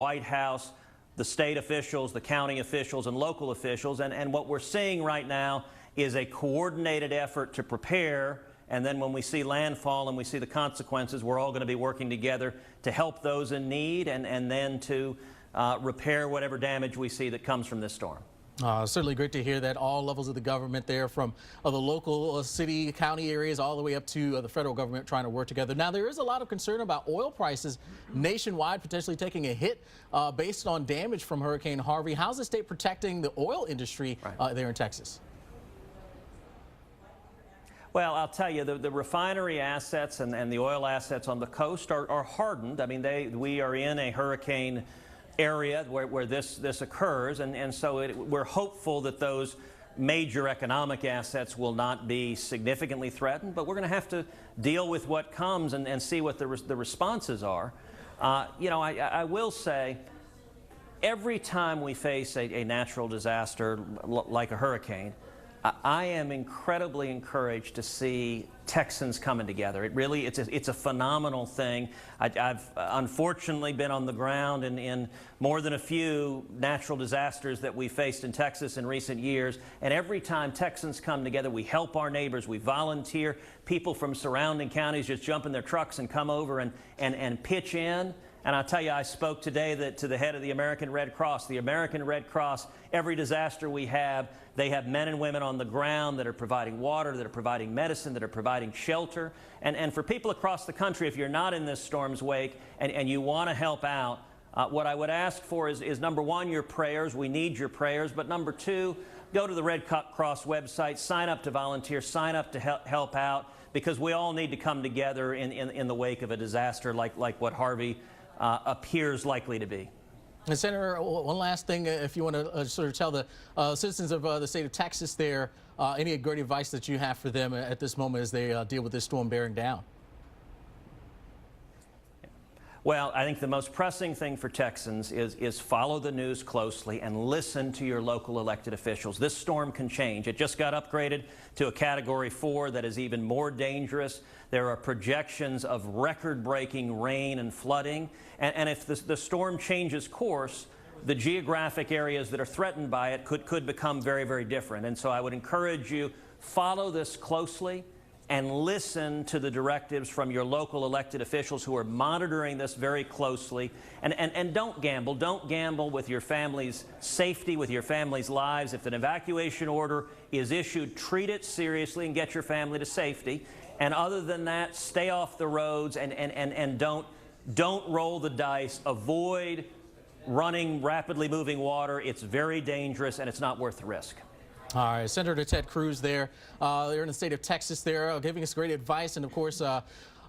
White House, the state officials, the county officials, and local officials. And what we're seeing right now is a coordinated effort to prepare. And then when we see landfall and we see the consequences, we're all going to be working together to help those in need and then to repair whatever damage we see that comes from this storm. Certainly great to hear that all levels of the government there, from the local, city, county areas all the way up to the federal government, trying to work together. Now, there is a lot of concern about oil prices nationwide potentially taking a hit based on damage from Hurricane Harvey. How's the state protecting the oil industry there in Texas? Well, I'll tell you, the refinery assets and the oil assets on the coast are hardened. I mean, we are in a hurricane area where this occurs, and so we're hopeful that those major economic assets will not be significantly threatened, but we're going to have to deal with what comes and see what the responses are. You know, I will say, every time we face a natural disaster like a hurricane, I am incredibly encouraged to see Texans coming together. It's a phenomenal thing. I've unfortunately been on the ground in more than a few natural disasters that we faced in Texas in recent years, and every time Texans come together, we help our neighbors, we volunteer. People from surrounding counties just jump in their trucks and come over and pitch in. And I'll tell you, I spoke today to the head of the American Red Cross. The American Red Cross, every disaster we have, they have men and women on the ground that are providing water, that are providing medicine, that are providing shelter. And for people across the country, if you're not in this storm's wake and you want to help out, what I would ask for is number one, your prayers. We need your prayers. But number two, go to the Red Cross website, sign up to volunteer, sign up to help out, because we all need to come together in the wake of a disaster like what Harvey appears likely to be. And Senator, one last thing, if you want to sort of tell the citizens of the state of Texas there, any great advice that you have for them at this moment as they deal with this storm bearing down. Well, I think the most pressing thing for Texans is follow the news closely and listen to your local elected officials. This storm can change. It just got upgraded to a Category 4 that is even more dangerous. There are projections of record-breaking rain and flooding. And if the storm changes course, the geographic areas that are threatened by it could become very, very different. And so I would encourage you, follow this closely and listen to the directives from your local elected officials who are monitoring this very closely. And don't gamble. Don't gamble with your family's safety, with your family's lives. If an evacuation order is issued, treat it seriously and get your family to safety. And other than that, stay off the roads and don't roll the dice. Avoid running rapidly moving water. It's very dangerous and it's not worth the risk. All right, Senator Ted Cruz there. They're in the state of Texas there, giving us great advice and, of course,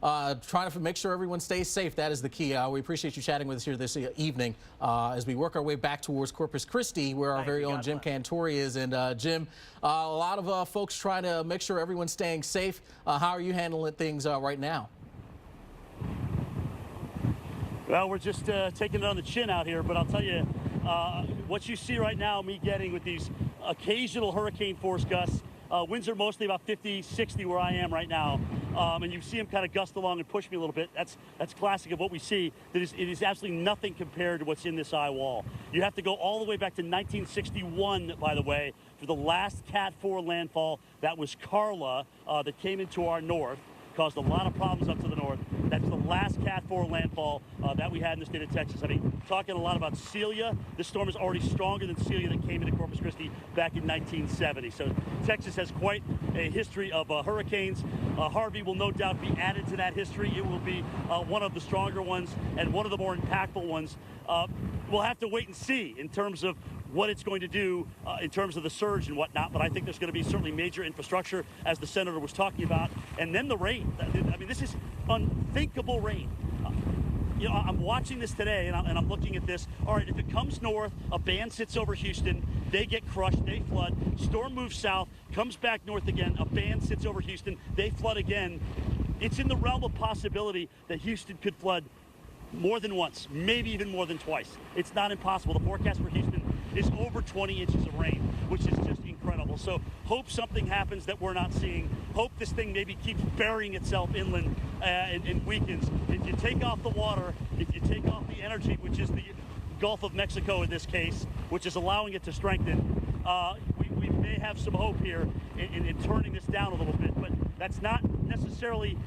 trying to make sure everyone stays safe. That is the key. We appreciate you chatting with us here this evening as we work our way back towards Corpus Christi, where our very own Jim Cantori is. And Jim, a lot of folks trying to make sure everyone's staying safe. How are you handling things right now? Well, we're just taking it on the chin out here, but I'll tell you, what you see right now, me getting with these occasional hurricane force gusts, winds are mostly about 50, 60 where I am right now, and you see them kind of gust along and push me a little bit. That's classic of what we see. It is absolutely nothing compared to what's in this eye wall. You have to go all the way back to 1961, by the way, for the last Cat 4 landfall. That was Carla that came into our north, caused a lot of problems up to the north. That's the last Cat 4 landfall that we had in the state of Texas. I mean, talking a lot about Celia. This storm is already stronger than Celia that came into Corpus Christi back in 1970. So Texas has quite a history of hurricanes. Harvey will no doubt be added to that history. It will be one of the stronger ones and one of the more impactful ones. We'll have to wait and see in terms of what it's going to do in terms of the surge and whatnot, but I think there's going to be certainly major infrastructure, as the senator was talking about, and then the rain. I mean, this is unthinkable rain. You know, I'm watching this today, and I'm looking at this. All right, if it comes north, a band sits over Houston, they get crushed, they flood. Storm moves south, comes back north again, a band sits over Houston, they flood again. It's in the realm of possibility that Houston could flood more than once, maybe even more than twice. It's not impossible. The forecast for Houston is over 20 inches of rain, which is just incredible. So hope something happens that we're not seeing. Hope this thing maybe keeps burying itself inland and weakens. If you take off the water, if you take off the energy, which is Gulf of Mexico in this case, which is allowing it to strengthen. We may have some hope here in turning this down a little bit, but that's not necessarily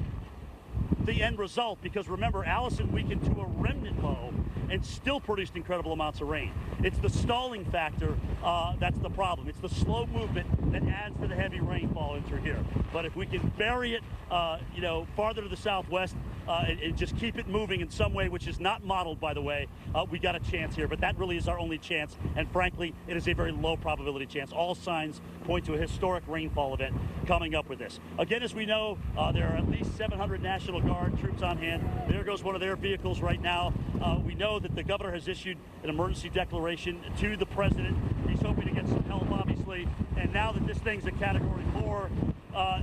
the end result, because remember, Allison weakened to a remnant low and still produced incredible amounts of rain. It's the stalling factor that's the problem. It's the slow movement that adds to the heavy rainfall in through here. But if we can bury it, farther to the southwest and just keep it moving in some way, which is not modeled, by the way, we got a chance here. But that really is our only chance, and frankly, it is a very low probability chance. All signs point to a historic rainfall event coming up with this. Again, as we know, there are at least 700 National Guard troops on hand. There goes one of their vehicles right now. We know that the governor has issued an emergency declaration to the president. He's hoping to get some help, obviously. And now that this thing's a Category 4,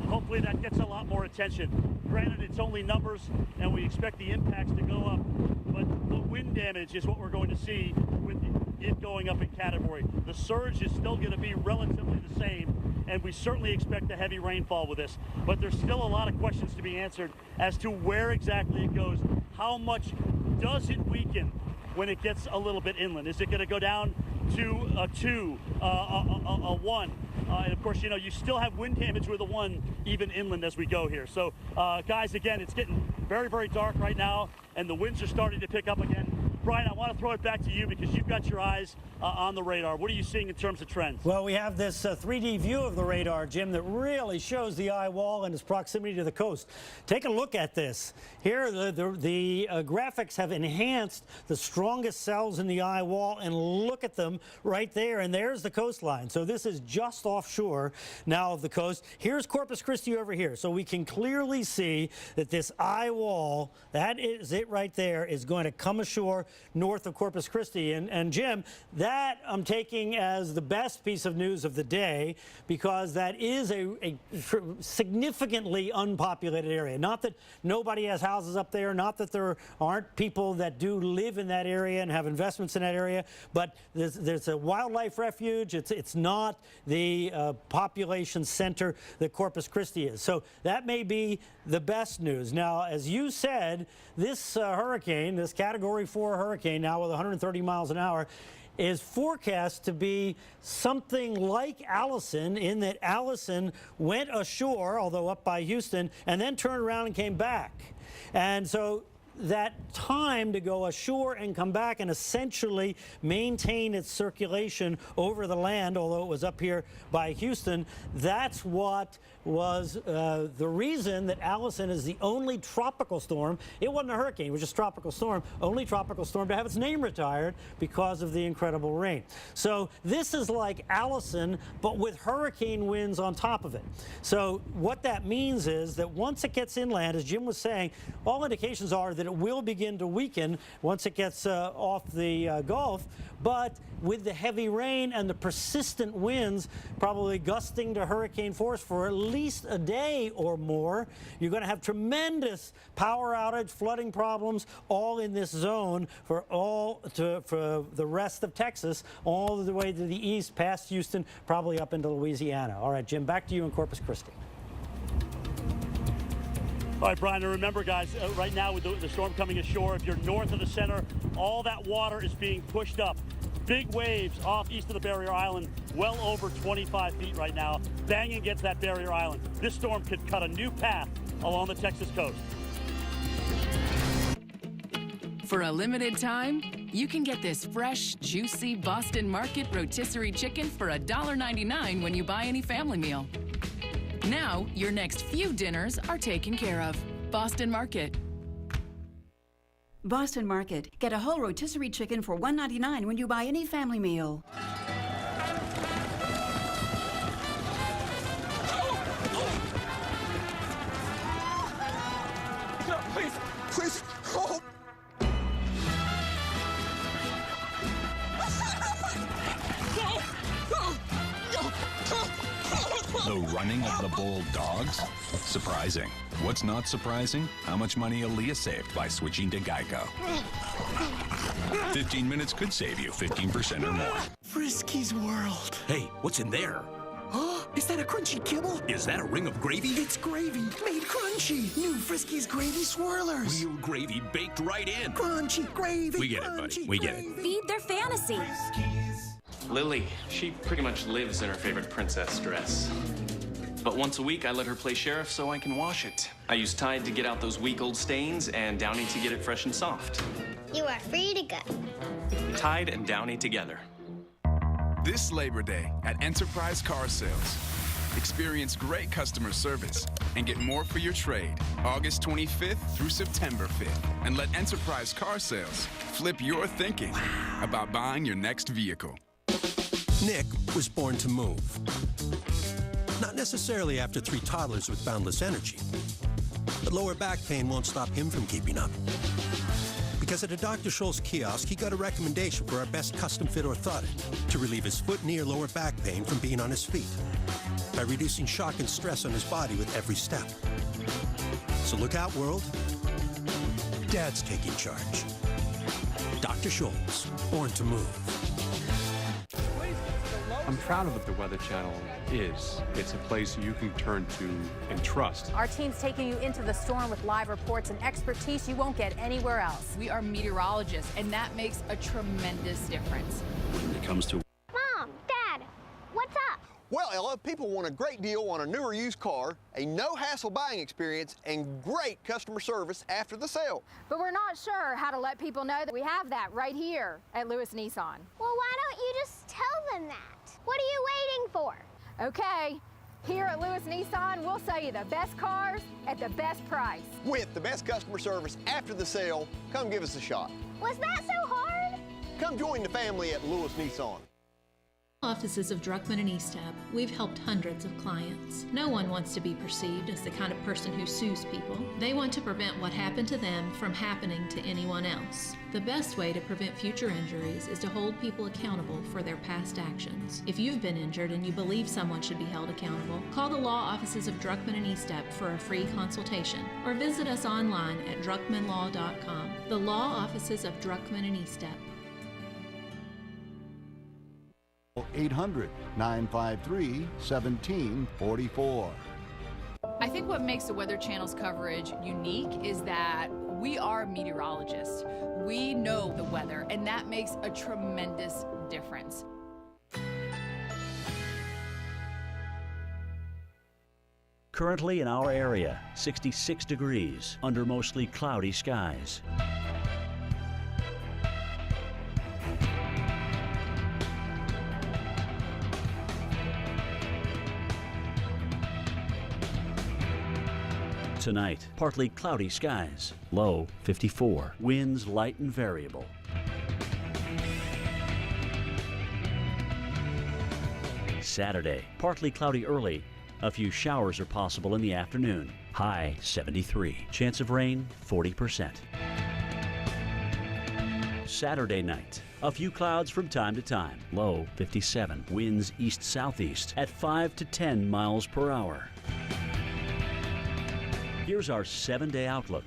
hopefully that gets a lot more attention. Granted, it's only numbers, and we expect the impacts to go up, but the wind damage is what we're going to see with it going up in category. The surge is still going to be relatively the same, and we certainly expect a heavy rainfall with this. But there's still a lot of questions to be answered as to where exactly it goes. How much does it weaken when it gets a little bit inland? Is it going to go down to a 2, a 1? And of course, you still have wind damage with a 1 even inland as we go here. So guys, again, it's getting very, very dark right now, and the winds are starting to pick up again. Brian, I want to throw it back to you because you've got your eyes on the radar. What are you seeing in terms of trends? Well, we have this 3D view of the radar, Jim, that really shows the eye wall and its proximity to the coast. Take a look at this. Here, the graphics have enhanced the strongest cells in the eye wall, and look at them right there, and there's the coastline. So this is just offshore now of the coast. Here's Corpus Christi over here, so we can clearly see that this eye wall, that is it right there, is going to come ashore north of Corpus Christi. And Jim, that I'm taking as the best piece of news of the day, because that is a significantly unpopulated area. Not that nobody has houses up there, not that there aren't people that do live in that area and have investments in that area, but there's a wildlife refuge. It's not the population center that Corpus Christi is. So that may be the best news. Now, as you said, this hurricane, this Category 4 hurricane, now with 130 miles an hour, is forecast to be something like Allison, in that Allison went ashore, although up by Houston, and then turned around and came back. And so that time to go ashore and come back and essentially maintain its circulation over the land, although it was up here by Houston, that's what was the reason that Allison is the only tropical storm. It wasn't a hurricane, it was just a tropical storm, only tropical storm to have its name retired because of the incredible rain. So this is like Allison, but with hurricane winds on top of it. So what that means is that once it gets inland, as Jim was saying, all indications are that it will begin to weaken once it gets off the Gulf, but with the heavy rain and the persistent winds probably gusting to hurricane force for at least a day or more, you're going to have tremendous power outage, flooding problems, all in this zone for the rest of Texas, all the way to the east, past Houston, probably up into Louisiana. All right, Jim, back to you in Corpus Christi. All right, Brian, and remember, guys, right now with the storm coming ashore, if you're north of the center, all that water is being pushed up. Big waves off east of the barrier island, well over 25 feet right now, banging against that barrier island. This storm could cut a new path along the Texas coast. For a limited time, you can get this fresh, juicy Boston Market rotisserie chicken for $1.99 when you buy any family meal. Now, your next few dinners are taken care of. Boston Market. Boston Market. Get a whole rotisserie chicken for $1.99 when you buy any family meal. Please, please, help! The running of the bold dogs? Surprising. What's not surprising? How much money Aaliyah saved by switching to Geico. 15 minutes could save you 15% or more. Frisky's World. Hey, what's in there? Huh? Is that a crunchy kibble? Is that a ring of gravy? It's gravy made crunchy. New Friskies Gravy Swirlers. Real gravy baked right in. Crunchy gravy. We get it, buddy. We get it. Feed their fantasy. Lily, she pretty much lives in her favorite princess dress. But once a week, I let her play sheriff so I can wash it. I use Tide to get out those week-old stains and Downy to get it fresh and soft. You are free to go. Tide and Downy together. This Labor Day at Enterprise Car Sales. Experience great customer service and get more for your trade August 25th through September 5th. And let Enterprise Car Sales flip your thinking about buying your next vehicle. Nick was born to move. Not necessarily after 3 toddlers with boundless energy. But lower back pain won't stop him from keeping up. Because at a Dr. Scholl's kiosk, he got a recommendation for our best custom-fit orthotic to relieve his foot, knee, or lower back pain from being on his feet by reducing shock and stress on his body with every step. So look out, world. Dad's taking charge. Dr. Scholl's, born to move. I'm proud of what the Weather Channel is. It's a place you can turn to and trust. Our team's taking you into the storm with live reports and expertise you won't get anywhere else. We are meteorologists, and that makes a tremendous difference. When it comes to Mom, Dad, what's up? Well, Ella, people want a great deal on a new or used car, a no-hassle buying experience, and great customer service after the sale. But we're not sure how to let people know that we have that right here at Lewis Nissan. Well, why don't you just tell them that? What are you waiting for? Okay, here at Lewis Nissan, we'll sell you the best cars at the best price. With the best customer service after the sale, come give us a shot. Was that so hard? Come join the family at Lewis Nissan. Offices of Druckmann and Estep, we've helped hundreds of clients. No one wants to be perceived as the kind of person who sues people. They want to prevent what happened to them from happening to anyone else. The best way to prevent future injuries is to hold people accountable for their past actions. If you've been injured and you believe someone should be held accountable, call the law offices of Druckmann and Estep for a free consultation, or visit us online at druckmannlaw.com. The law offices of Druckmann and Estep. 800-953-1744. I think what makes the Weather Channel's coverage unique is that we are meteorologists. We know the weather, and that makes a tremendous difference. Currently in our area, 66 degrees under mostly cloudy skies. Tonight, partly cloudy skies, low 54, winds light and variable. Saturday, partly cloudy early, a few showers are possible in the afternoon, high 73, chance of rain 40%. Saturday night, a few clouds from time to time, low 57, winds east-southeast at 5 to 10 miles per hour. Here's our 7-day outlook.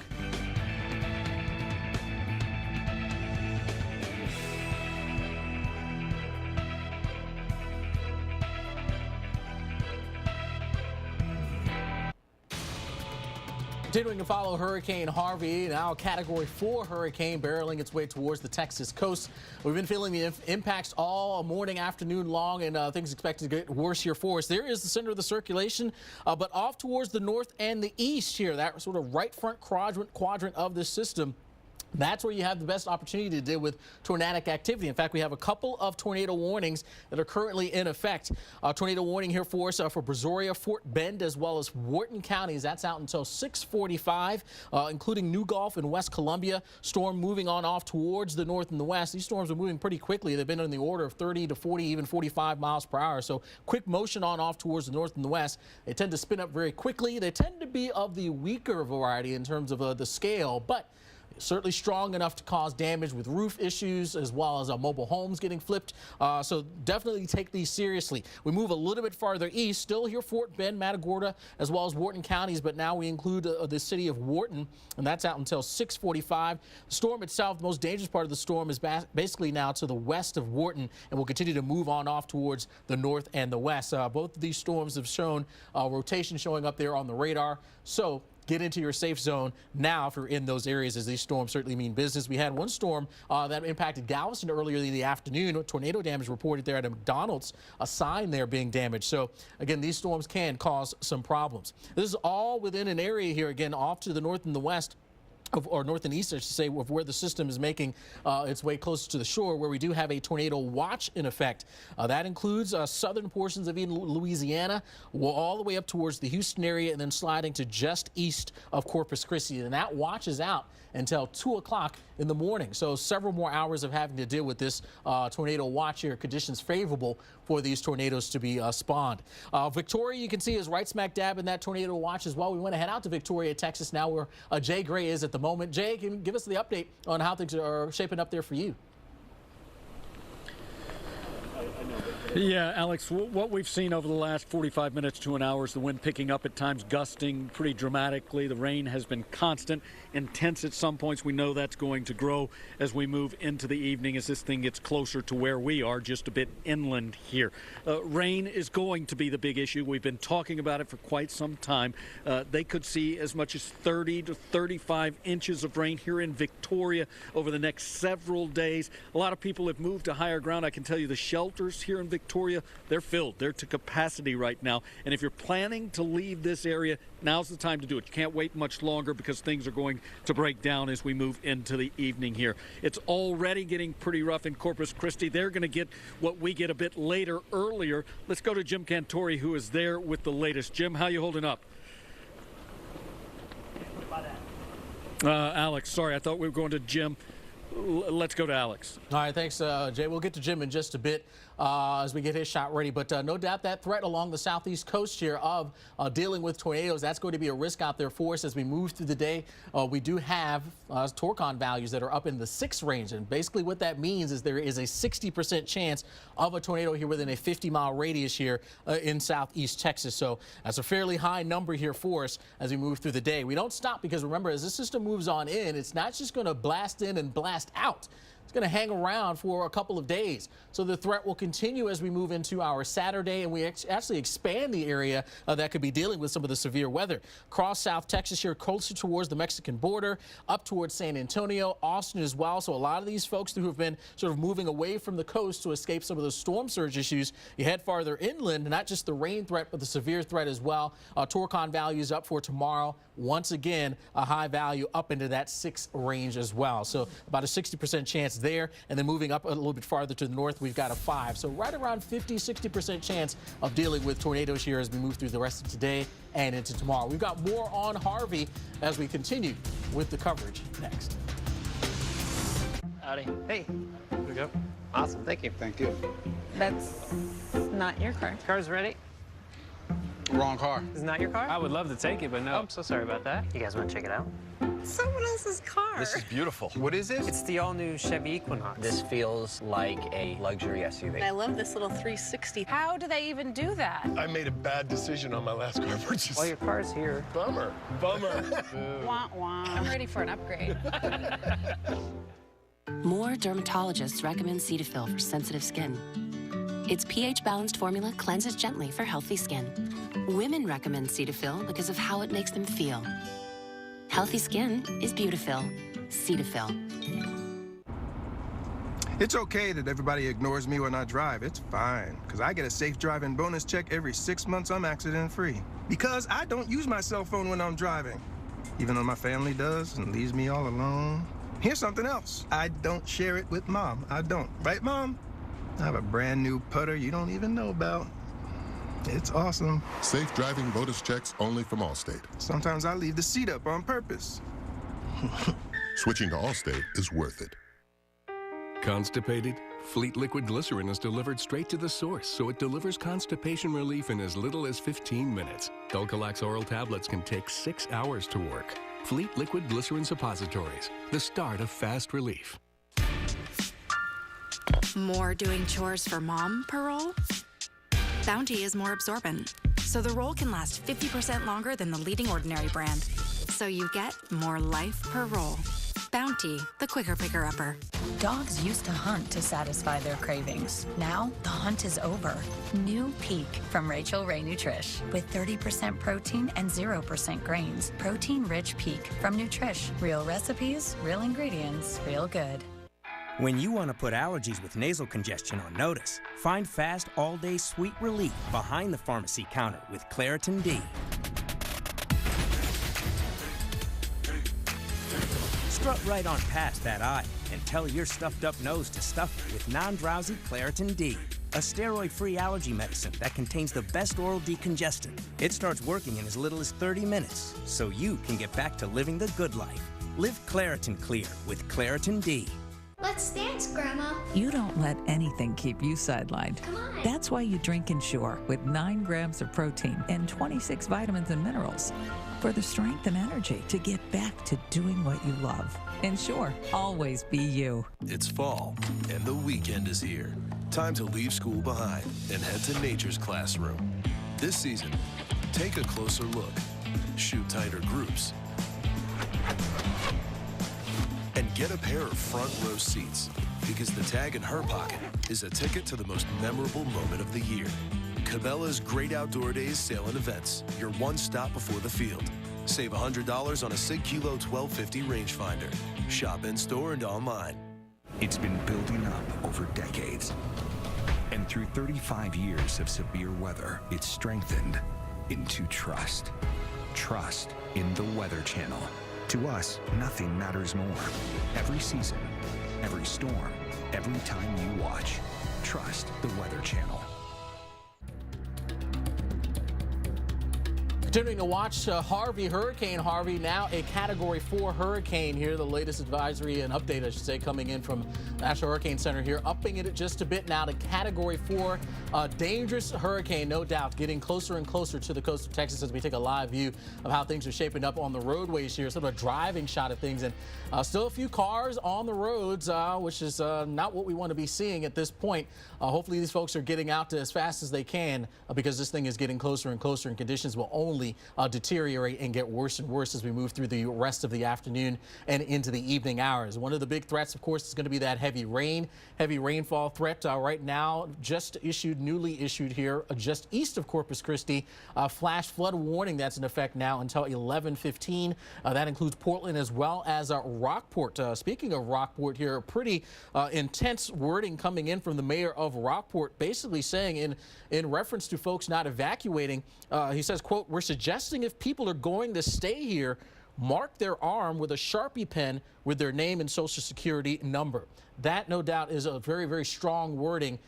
Continuing to follow Hurricane Harvey, now a Category 4 hurricane barreling its way towards the Texas coast. We've been feeling the impacts all morning, afternoon long, and things expected to get worse here for us. There is the center of the circulation, but off towards the north and the east here, that sort of right front quadrant of this system. That's where you have the best opportunity to deal with tornadic activity. In fact, we have a couple of tornado warnings that are currently in effect. Tornado warning here for us for Brazoria, Fort Bend, as well as Wharton counties. That's out until 6:45, including New Gulf and West Columbia. Storm moving on off towards the north and the west. These storms are moving pretty quickly. They've been in the order of 30 to 40, even 45 miles per hour. So quick motion on off towards the north and the west. They tend to spin up very quickly. They tend to be of the weaker variety in terms of the scale, but certainly strong enough to cause damage with roof issues as well as mobile homes getting flipped. So definitely take these seriously. We move a little bit farther east, still here Fort Bend, Matagorda, as well as Wharton counties, but now we include the city of Wharton, and that's out until 6:45. The storm itself, the most dangerous part of the storm, is basically now to the west of Wharton and will continue to move on off towards the north and the west. Both of these storms have shown rotation showing up there on the radar. So get into your safe zone now if you're in those areas, as these storms certainly mean business. We had one storm that impacted Galveston earlier in the afternoon. Tornado damage reported there at a McDonald's, a sign there being damaged. So again, these storms can cause some problems. This is all within an area here, again, off to the north and the west, or north and east, I should say, of where the system is making its way closer to the shore, where we do have a tornado watch in effect. That includes southern portions of even Louisiana, all the way up towards the Houston area, and then sliding to just east of Corpus Christi. And that watch is out until 2 o'clock in the morning. So several more hours of having to deal with this tornado watch here. Conditions favorable for these tornadoes to be spawned. Victoria, you can see, is right smack dab in that tornado watch as well. We want to head out to Victoria, Texas now, where Jay Gray is at the moment. Jay, can you give us the update on how things are shaping up there for you? Yeah, Alex, what we've seen over the last 45 minutes to an hour is the wind picking up at times, gusting pretty dramatically. The rain has been constant, intense at some points. We know that's going to grow as we move into the evening, as this thing gets closer to where we are, just a bit inland here. Rain is going to be the big issue. We've been talking about it for quite some time. They could see as much as 30 to 35 inches of rain here in Victoria over the next several days. A lot of people have moved to higher ground. I can tell you the shelters here in Victoria, they're filled. They're to capacity right now. And if you're planning to leave this area, now's the time to do it. You can't wait much longer because things are going to break down as we move into the evening here. It's already getting pretty rough in Corpus Christi. They're going to get what we get a bit later, earlier. Let's go to Jim Cantori, who is there with the latest. Jim, how you holding up? Alex, sorry, I thought we were going to Jim. Let's go to Alex. All right, thanks, Jay. We'll get to Jim in just a bit as we get his shot ready. But no doubt that threat along the southeast coast here of dealing with tornadoes, that's going to be a risk out there for us as we move through the day. We do have Torcon values that are up in the 6 range. And basically what that means is there is a 60% chance of a tornado here within a 50-mile radius here in southeast Texas. So that's a fairly high number here for us as we move through the day. We don't stop because, remember, as this system moves on in, it's not just going to blast in and blast out. It's going to hang around for a couple of days. So the threat will continue as we move into our Saturday, and we actually expand the area that could be dealing with some of the severe weather. Across South Texas here, closer towards the Mexican border, up towards San Antonio, Austin as well. So a lot of these folks who have been sort of moving away from the coast to escape some of those storm surge issues, you head farther inland, not just the rain threat, but the severe threat as well. Torcon values up for tomorrow. Once again, a high value up into that 6 range as well. So about a 60% chance there. And then moving up a little bit farther to the north, we've got a 5. So right around 50-60% chance of dealing with tornadoes here as we move through the rest of today and into tomorrow. We've got more on Harvey as we continue with the coverage next. Howdy. Hey. Here we go. Awesome. Thank you. Thank you. That's not your car. Car's ready. Wrong car. Isn't that your car? I would love to take it, but no. Oh, I'm so sorry about that. You guys want to check it out? Someone else's car. This is beautiful. What is this? It's the all-new Chevy Equinox. This feels like a luxury SUV. I love this little 360. How do they even do that? I made a bad decision on my last car purchase. Well, your car's here. Bummer. Bummer. Wah, wah. I'm ready for an upgrade. More dermatologists recommend Cetaphil for sensitive skin. Its pH-balanced formula cleanses gently for healthy skin. Women recommend Cetaphil because of how it makes them feel. Healthy skin is beautiful. Cetaphil. It's okay that everybody ignores me when I drive. It's fine, because I get a safe driving bonus check every 6 months I'm accident-free. Because I don't use my cell phone when I'm driving, even though my family does and leaves me all alone. Here's something else. I don't share it with Mom. I don't. Right, Mom? I have a brand new putter you don't even know about. It's awesome. Safe driving bonus checks only from Allstate. Sometimes I leave the seat up on purpose. Switching to Allstate is worth it. Constipated? Fleet Liquid Glycerin is delivered straight to the source, so it delivers constipation relief in as little as 15 minutes. Dulcolax oral tablets can take 6 hours to work. Fleet Liquid Glycerin suppositories, the start of fast relief. More doing chores for mom per roll? Bounty is more absorbent, so the roll can last 50% longer than the leading ordinary brand. So you get more life per roll. Bounty, the quicker picker-upper. Dogs used to hunt to satisfy their cravings. Now, the hunt is over. New Peak from Rachel Ray Nutrish. With 30% protein and 0% grains. Protein-rich Peak from Nutrish. Real recipes, real ingredients, real good. When you want to put allergies with nasal congestion on notice, find fast all-day sweet relief behind the pharmacy counter with Claritin D. Strut right on past that eye and tell your stuffed-up nose to stuff it with non-drowsy Claritin D, a steroid-free allergy medicine that contains the best oral decongestant. It starts working in as little as 30 minutes, so you can get back to living the good life. Live Claritin Clear with Claritin D. Let's dance, Grandma. You don't let anything keep you sidelined. Come on. That's why you drink Ensure with 9 grams of protein and 26 vitamins and minerals for the strength and energy to get back to doing what you love. Ensure, always be you. It's fall, and the weekend is here. Time to leave school behind and head to nature's classroom. This season, take a closer look, shoot tighter groups, and get a pair of front row seats, because the tag in her pocket is a ticket to the most memorable moment of the year. Cabela's Great Outdoor Days sale and events, your one stop before the field. Save $100 on a Sig Kilo 1250 rangefinder. Shop in store and online. It's been building up over decades. And through 35 years of severe weather, it's strengthened into trust. Trust in the Weather Channel. To us, nothing matters more. Every season, every storm, every time you watch, trust the Weather Channel. Continuing to watch Hurricane Harvey, now a Category 4 hurricane here. The latest advisory and update, I should say, coming in from National Hurricane Center here, upping it just a bit now to Category 4. Dangerous hurricane, no doubt, getting closer and closer to the coast of Texas as we take a live view of how things are shaping up on the roadways here. Sort of a driving shot of things, and still a few cars on the roads, which is not what we want to be seeing at this point. Hopefully these folks are getting out as fast as they can because this thing is getting closer and closer, and conditions will only deteriorate and get worse and worse as we move through the rest of the afternoon and into the evening hours. One of the big threats, of course, is going to be that heavy rainfall threat. Right now, newly issued here, just east of Corpus Christi, flash flood warning that's in effect now until 11:15. That includes Portland as well as Rockport. Speaking of Rockport here, pretty intense wording coming in from the mayor of Rockport, basically saying in reference to folks not evacuating, he says, quote, "We're suggesting if people are going to stay here, mark their arm with a Sharpie pen with their name and social security number." That, no doubt, is a very, very strong wording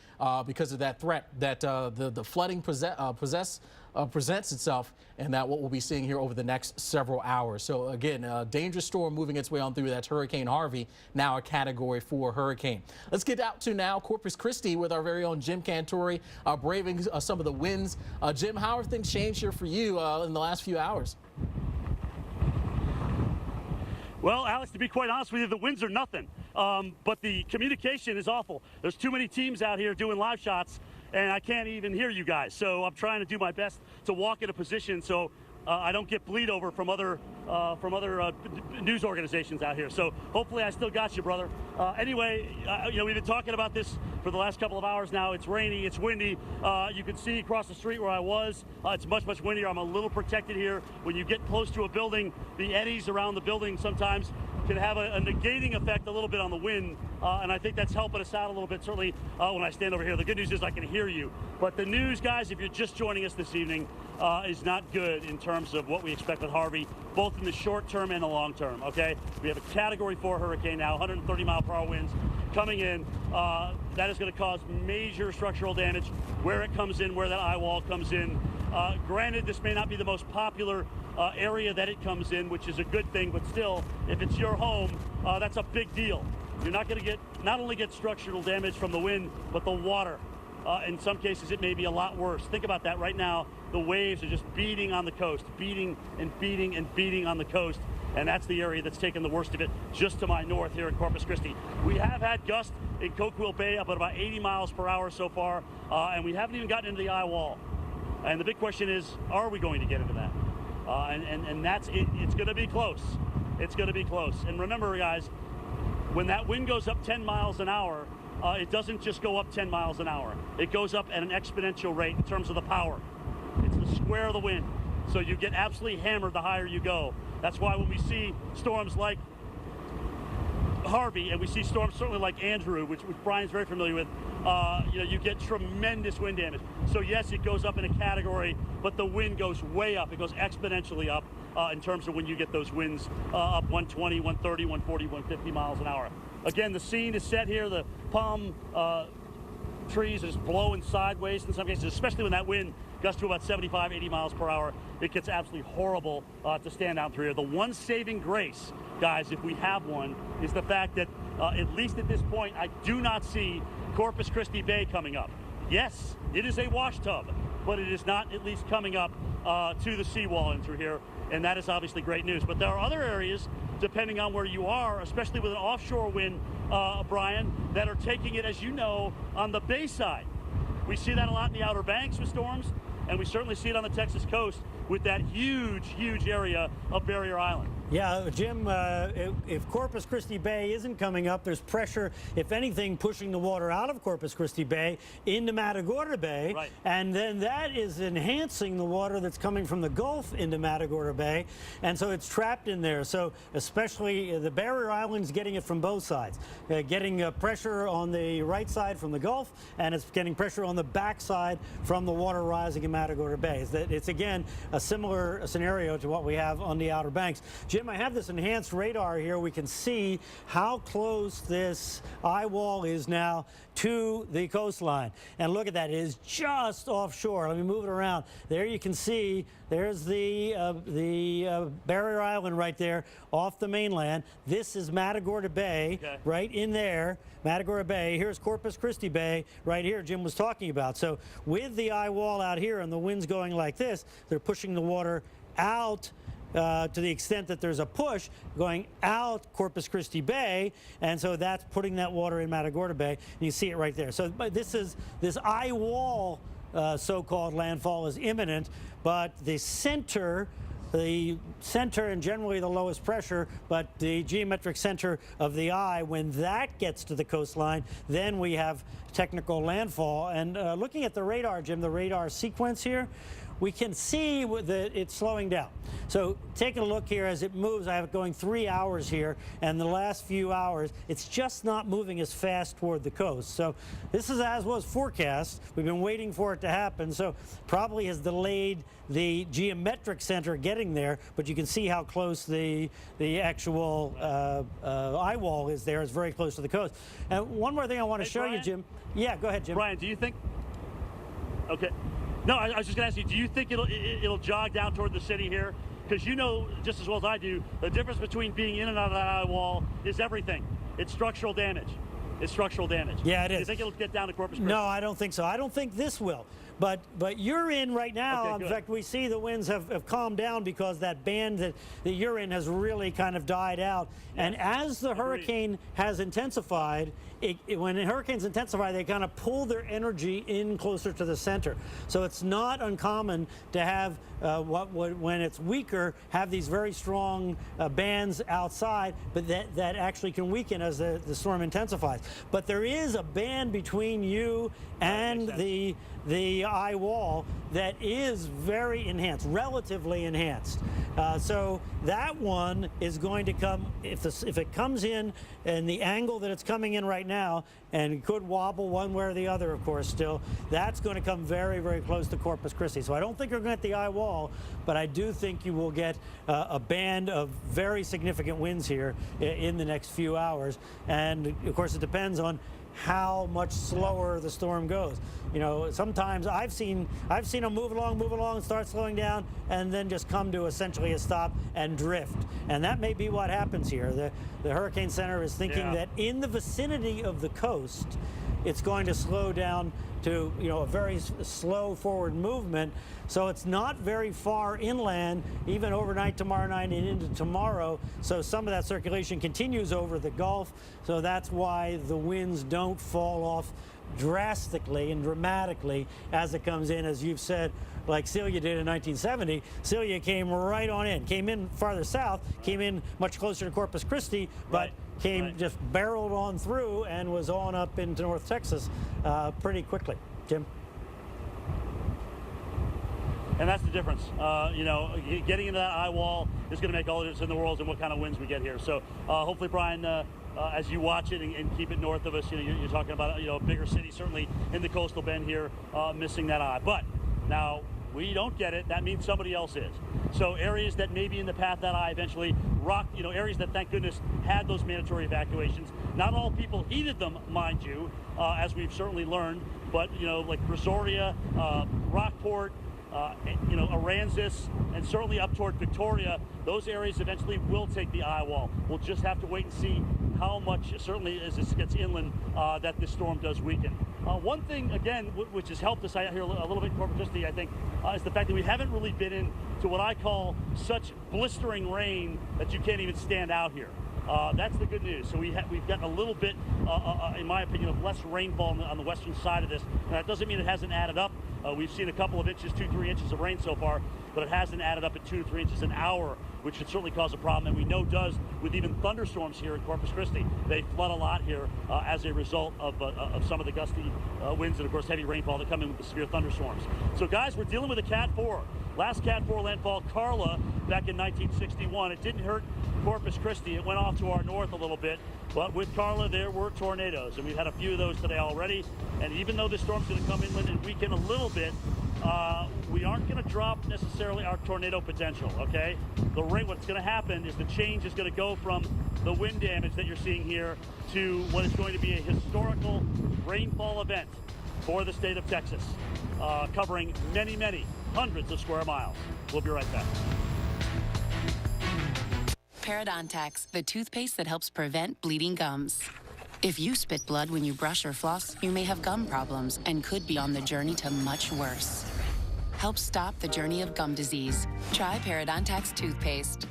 because of that threat that the flooding presents itself, and that what we'll be seeing here over the next several hours. So again, a dangerous storm moving its way on through. That's Hurricane Harvey, now a Category 4 hurricane. Let's get out to now Corpus Christi with our very own Jim Cantori, braving some of the winds. Jim, how are things changed here for you in the last few hours? Well, Alex, to be quite honest with you, the winds are nothing, but the communication is awful. There's too many teams out here doing live shots, and I can't even hear you guys. So I'm trying to do my best to walk in a position so I don't get bleed over from other news organizations out here. So hopefully I still got you, brother. Anyway, we've been talking about this for the last couple of hours now. It's rainy, it's windy. You can see across the street where I was. It's much, much windier. I'm a little protected here. When you get close to a building, the eddies around the building sometimes can have a negating effect a little bit on the wind, and I think that's helping us out a little bit, certainly when I stand over here. The good news is I can hear you. But the news, guys, if you're just joining us this evening, is not good in terms of what we expect with Harvey, both in the short term and the long term, okay? We have a Category 4 hurricane now, 130-mile-per-hour winds coming in. That is going to cause major structural damage where it comes in, where that eye wall comes in. Granted, this may not be the most popular area that it comes in, which is a good thing, but still, if it's your home, that's a big deal. You're not going to not only get structural damage from the wind, but the water. In some cases, it may be a lot worse. Think about that right now. The waves are just beating on the coast, beating and beating and beating on the coast. and that's the area that's taken the worst of it just to my north here in Corpus Christi. We have had gusts in Coquille Bay up at about 80 miles per hour so far, and we haven't even gotten into the eye wall. And the big question is, are we going to get into that? And that's it. It's going to be close. It's going to be close. And remember, guys, when that wind goes up 10 miles an hour, it doesn't just go up 10 miles an hour. It goes up at an exponential rate in terms of the power. It's the square of the wind. So you get absolutely hammered the higher you go. That's why when we see storms like Harvey, and we see storms certainly like Andrew, which Brian's very familiar with, you get tremendous wind damage. So yes, it goes up in a category, but the wind goes way up. It goes exponentially up in terms of when you get those winds up 120, 130, 140, 150 miles an hour. Again, the scene is set here. The palm trees are just blowing sideways in some cases, especially when that wind gusts to about 75, 80 miles per hour. It gets absolutely horrible to stand out through here. The one saving grace, guys, if we have one, is the fact that at least at this point, I do not see Corpus Christi Bay coming up. Yes, it is a wash tub, but it is not at least coming up to the seawall and through here, and that is obviously great news. But there are other areas, depending on where you are, especially with an offshore wind, Brian, that are taking it, as you know, on the bay side. We see that a lot in the Outer Banks with storms, and we certainly see it on the Texas coast with that huge, huge area of Barrier Island. Yeah, Jim, if Corpus Christi Bay isn't coming up, there's pressure, if anything, pushing the water out of Corpus Christi Bay into Matagorda Bay. Right. And then that is enhancing the water that's coming from the Gulf into Matagorda Bay. And so it's trapped in there. So especially the Barrier Islands getting it from both sides, getting pressure on the right side from the Gulf, and it's getting pressure on the back side from the water rising in Matagorda Bay. It's again, a similar scenario to what we have on the Outer Banks. Jim, I have this enhanced radar here. We can see how close this eye wall is now to the coastline. And look at that, it is just offshore. Let me move it around. There you can see, there's the Barrier Island right there off the mainland. This is Matagorda Bay, okay, right in there, Matagorda Bay. Here's Corpus Christi Bay right here Jim was talking about. So with the eye wall out here and the winds going like this, they're pushing the water out to the extent that there's a push going out Corpus Christi Bay, and so that's putting that water in Matagorda Bay. And you see it right there. So this eye wall so-called landfall is imminent, but the center and generally the lowest pressure, but the geometric center of the eye, when that gets to the coastline, then we have technical landfall. And looking at the radar, Jim, the radar sequence here, we can see that it's slowing down. So take a look here as it moves. I have it going 3 hours here, and the last few hours, it's just not moving as fast toward the coast. So this is as was forecast. We've been waiting for it to happen, so probably has delayed the geometric center getting there, but you can see how close the actual eye wall is there. It's very close to the coast. And one more thing I want to show Brian? you, Jim. Yeah, go ahead, Jim. Brian, do you think... Okay. No, I was just going to ask you, do you think it'll jog down toward the city here? Because you know just as well as I do, the difference between being in and out of that eye wall is everything. It's structural damage. It's structural damage. Yeah, it is. Do you think it'll get down to Corpus Christi? No, I don't think so. I don't think this will. But you're in right now. Okay, in fact, we see the winds have calmed down because that band that you're in has really kind of died out. Yes. And as the hurricane has intensified, when hurricanes intensify, they kind of pull their energy in closer to the center. So it's not uncommon to have, when it's weaker, have these very strong bands outside, but that actually can weaken as the storm intensifies. But there is a band between you and the eye wall that is very enhanced, relatively enhanced. So that one is going to come, if it comes in the angle that it's coming in right now, and it could wobble one way or the other, of course, still, that's going to come very, very close to Corpus Christi. So I don't think you're going to get the eye wall, but I do think you will get a band of very significant winds here in the next few hours. And of course, it depends on how much slower the storm goes. You know, sometimes I've seen them move along, start slowing down, and then just come to essentially a stop and drift. And that may be what happens here. The Hurricane Center is thinking that in the vicinity of the coast, it's going to slow down to, you know, a very slow forward movement. So it's not very far inland, even overnight tomorrow night and into tomorrow. So some of that circulation continues over the Gulf. So that's why the winds don't fall off drastically and dramatically as it comes in, as you've said, like Celia did in 1970. Celia came right on in, came in farther south, came in much closer to Corpus Christi, but just barreled on through and was on up into North Texas pretty quickly. Jim? And that's the difference. You know, getting into that eye wall is going to make all the difference in the world and what kind of winds we get here. So hopefully, Brian, as you watch it and keep it north of us, you know, you're talking about, you know, a bigger city, certainly in the coastal bend here, missing that eye. But now we don't get it. That means somebody else is. So areas that may be in the path that eye eventually rock, you know, areas that, thank goodness, had those mandatory evacuations. Not all people heeded them, mind you, as we've certainly learned. But, you know, like Brazoria, Rockport, you know, Aransas, and certainly up toward Victoria, those areas eventually will take the eye wall. We'll just have to wait and see how much, certainly as this gets inland, that this storm does weaken. One thing, again, which has helped us out here a little bit in Corpus Christi, I think, is the fact that we haven't really been into what I call such blistering rain that you can't even stand out here. That's the good news. So we've gotten a little bit, in my opinion, of less rainfall on the western side of this. And that doesn't mean it hasn't added up. We've seen a couple of inches, 2-3 inches of rain so far, but it hasn't added up at 2 to 3 inches an hour, which could certainly cause a problem. And we know does with even thunderstorms here in Corpus Christi. They flood a lot here as a result of some of the gusty winds and, of course, heavy rainfall that come in with the severe thunderstorms. So, guys, we're dealing with a Cat 4. Last Cat 4 landfall, Carla, back in 1961. It didn't hurt Corpus Christi. It went off to our north a little bit. But with Carla, there were tornadoes, and we've had a few of those today already. And even though this storm's going to come inland and weaken a little bit, we aren't going to drop necessarily our tornado potential, okay? What's going to happen is the change is going to go from the wind damage that you're seeing here to what is going to be a historical rainfall event for the state of Texas, covering many, many hundreds of square miles. We'll be right back. Parodontax, the toothpaste that helps prevent bleeding gums. If you spit blood when you brush or floss, you may have gum problems and could be on the journey to much worse. Help stop the journey of gum disease. Try Parodontax toothpaste.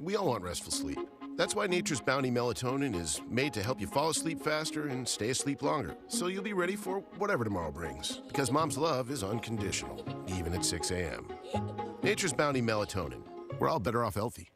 We all want restful sleep. That's why Nature's Bounty Melatonin is made to help you fall asleep faster and stay asleep longer, so you'll be ready for whatever tomorrow brings. Because mom's love is unconditional, even at 6 a.m. Nature's Bounty Melatonin. We're all better off healthy.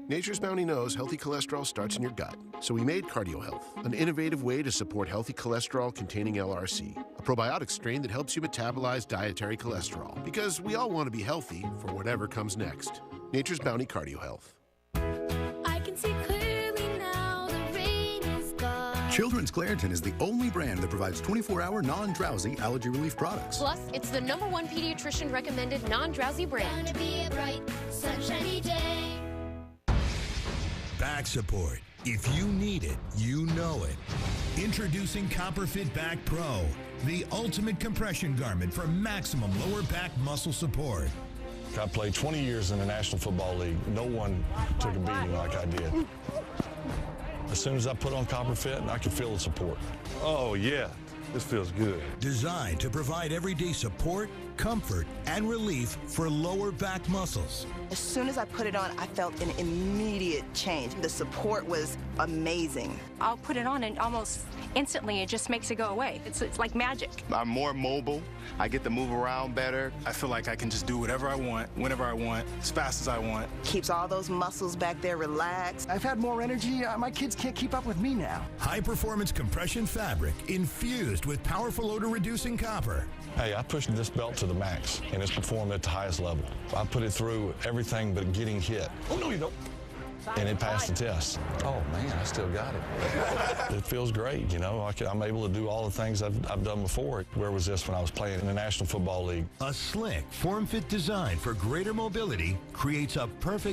Nature's Bounty knows healthy cholesterol starts in your gut, so we made Cardio Health, an innovative way to support healthy cholesterol containing LRC, a probiotic strain that helps you metabolize dietary cholesterol, because we all want to be healthy for whatever comes next. Nature's Bounty Cardio Health. I can see clearly now, the rain is gone. Children's Claritin is the only brand that provides 24-hour non-drowsy allergy relief products. Plus, it's the #1 pediatrician recommended non-drowsy brand. Gonna be a bright, sunshiny day. Back support. If you need it, you know it. Introducing CopperFit Back Pro, the ultimate compression garment for maximum lower back muscle support. I played 20 years in the National Football League. No one took a beating like I did. As soon as I put on CopperFit, I could feel the support. Oh, yeah. This feels good. Designed to provide everyday support, comfort, and relief for lower back muscles. As soon as I put it on, I felt an immediate change. The support was amazing. I'll put it on and almost instantly it just makes it go away. It's like magic. I'm more mobile. I get to move around better. I feel like I can just do whatever I want, whenever I want, as fast as I want. Keeps all those muscles back there relaxed. I've had more energy. My kids can't keep up with me now. High-performance compression fabric infused with powerful odor-reducing copper. Hey, I pushed this belt to the max, and it's performed at the highest level. I put it through everything but getting hit. Oh, no, you don't. And it passed the test. Oh, man, I still got it. It feels great, you know. I'm able to do all the things I've done before. Where was this when I was playing in the National Football League? A slick, form-fit design for greater mobility creates a perfect